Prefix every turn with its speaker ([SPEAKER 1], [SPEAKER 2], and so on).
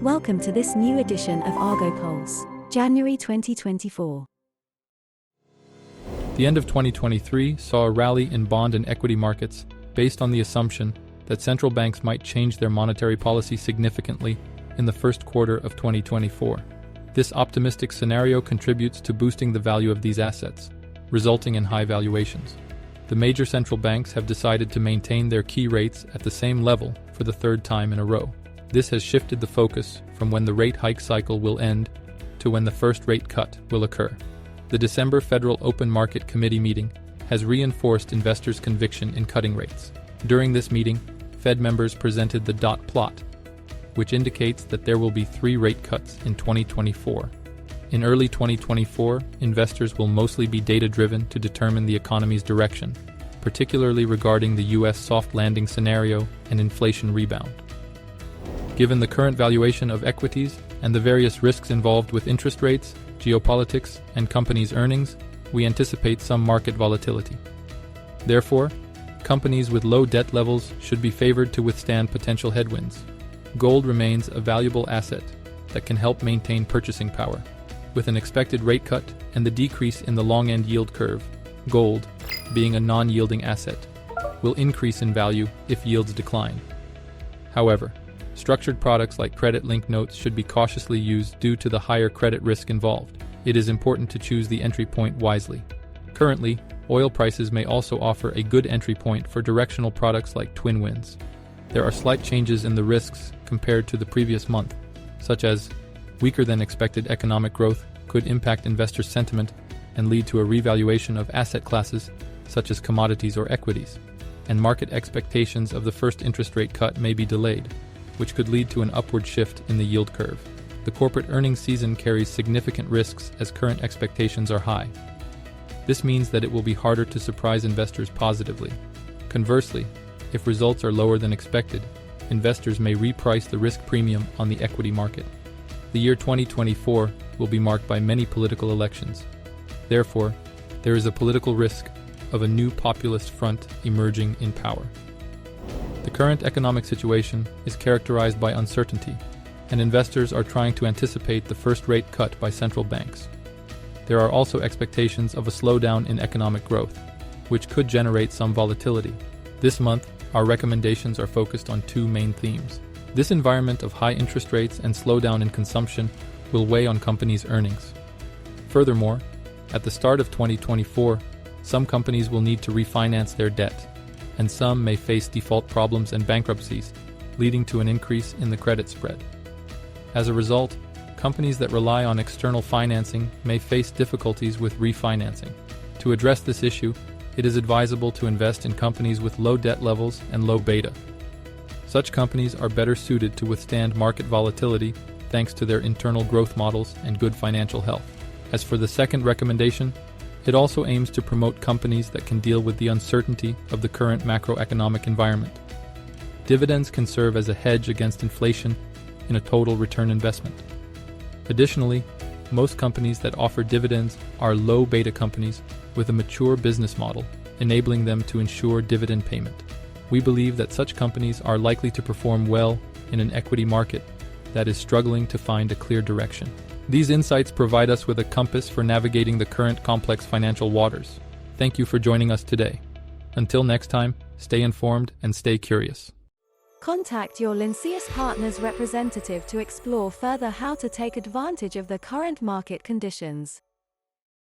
[SPEAKER 1] Welcome to this new edition of ARGOPulse January 2024.
[SPEAKER 2] The end of 2023 saw a rally in bond and equity markets based on the assumption that central banks might change their monetary policy significantly in the first quarter of 2024. This optimistic scenario contributes to boosting the value of these assets, resulting in high valuations. The major central banks have decided to maintain their key rates at the same level for the third time in a row. This has shifted the focus from when the rate hike cycle will end to when the first rate cut will occur. The December Federal Open Market Committee meeting has reinforced investors' conviction in cutting rates. During this meeting, Fed members presented the dot plot, which indicates that there will be 3 rate cuts in 2024. In early 2024, investors will mostly be data-driven to determine the economy's direction, particularly regarding the U.S. soft landing scenario and inflation rebound. Given the current valuation of equities and the various risks involved with interest rates, geopolitics, and companies' earnings, we anticipate some market volatility. Therefore, companies with low debt levels should be favored to withstand potential headwinds. Gold remains a valuable asset that can help maintain purchasing power. With an expected rate cut and the decrease in the long-end yield curve, gold, being a non-yielding asset, will increase in value if yields decline. However, structured products like credit-linked notes should be cautiously used due to the higher credit risk involved. It is important to choose the entry point wisely. Currently, oil prices may also offer a good entry point for directional products like twin winds. There are slight changes in the risks compared to the previous month, such as weaker than expected economic growth could impact investor sentiment and lead to a revaluation of asset classes such as commodities or equities, and market expectations of the first interest rate cut may be delayed, which could lead to an upward shift in the yield curve. The corporate earnings season carries significant risks as current expectations are high. This means that it will be harder to surprise investors positively. Conversely, if results are lower than expected, investors may reprice the risk premium on the equity market. The year 2024 will be marked by many political elections. Therefore, there is a political risk of a new populist front emerging in power. The current economic situation is characterized by uncertainty, and investors are trying to anticipate the first rate cut by central banks. There are also expectations of a slowdown in economic growth, which could generate some volatility. This month, our recommendations are focused on 2 main themes. This environment of high interest rates and slowdown in consumption will weigh on companies' earnings. Furthermore, at the start of 2024, some companies will need to refinance their debt, and some may face default problems and bankruptcies, leading to an increase in the credit spread. As a result, companies that rely on external financing may face difficulties with refinancing. To address this issue, it is advisable to invest in companies with low debt levels and low beta. Such companies are better suited to withstand market volatility thanks to their internal growth models and good financial health. As for the second recommendation, it also aims to promote companies that can deal with the uncertainty of the current macroeconomic environment. Dividends can serve as a hedge against inflation in a total return investment. Additionally, most companies that offer dividends are low beta companies with a mature business model, enabling them to ensure dividend payment. We believe that such companies are likely to perform well in an equity market that is struggling to find a clear direction. These insights provide us with a compass for navigating the current complex financial waters. Thank you for joining us today. Until next time, stay informed and stay curious.
[SPEAKER 1] Contact your Lincius Partners representative to explore further how to take advantage of the current market conditions.